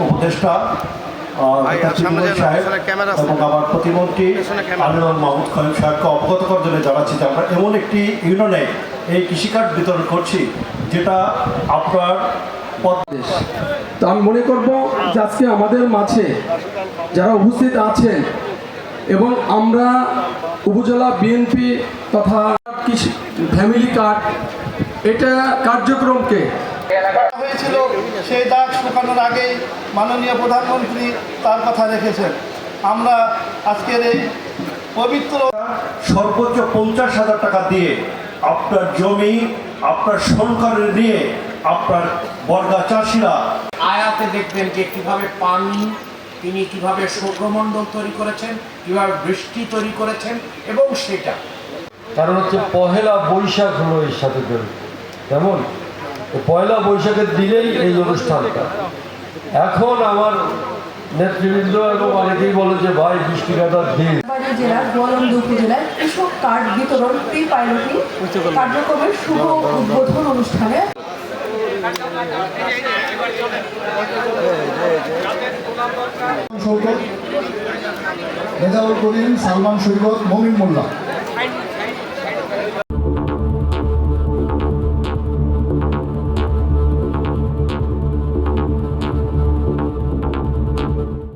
উপদেষ্টা সাহেব এবং আমার প্রতিমন্ত্রী আমিনুল মাহমুদ খলিল সাহেবকে অবগত করার জন্য জানাচ্ছি যে আমরা এমন একটি ইউনিয়নে এই কৃষিকার্ড বিতরণ করছি যেটা আপনার তো আমি মনে করব যে আজকে আমাদের মাঝে যারা উপস্থিত আছেন এবং আমরা উপজেলা বিএনপি তথা ফ্যামিলি কার্ড এটা কার্যক্রমকে হয়েছিল সেই দাগ শুকানোর আগেই মাননীয় প্রধানমন্ত্রী তার কথা রেখেছেন। আমরা আজকের এই পবিত্র সর্বোচ্চ 50,000 টাকা দিয়ে আপনার জমি আপনার সরকারের নিয়ে আপনার বর্গা চাষিরা আয়াতে দেখবেন যে কিভাবে পানি তিনি কিভাবে সৌরমণ্ডল তৈরি করেছেন, কিভাবে বৃষ্টি তৈরি করেছেন এবং সেটা কারণ হচ্ছে পহেলা বৈশাখ হলো এর সাথে জড়িত। যেমন পয়লা বৈশাখের দিনেই এই অনুষ্ঠানটা। এখন আমার নেতৃবৃন্দ এবং অনেকেই বলে যে ভাই বৃষ্টিকাটার দিন জেলার গোয়ালন্দ উপজেলায় কৃষক কার্ড বিতরণ প্রি পাইলটিং কার্যক্রমের শুভ উদ্বোধন অনুষ্ঠানে রেজাউল করিম, সালমান সৈকত, মমিন মোল্লা।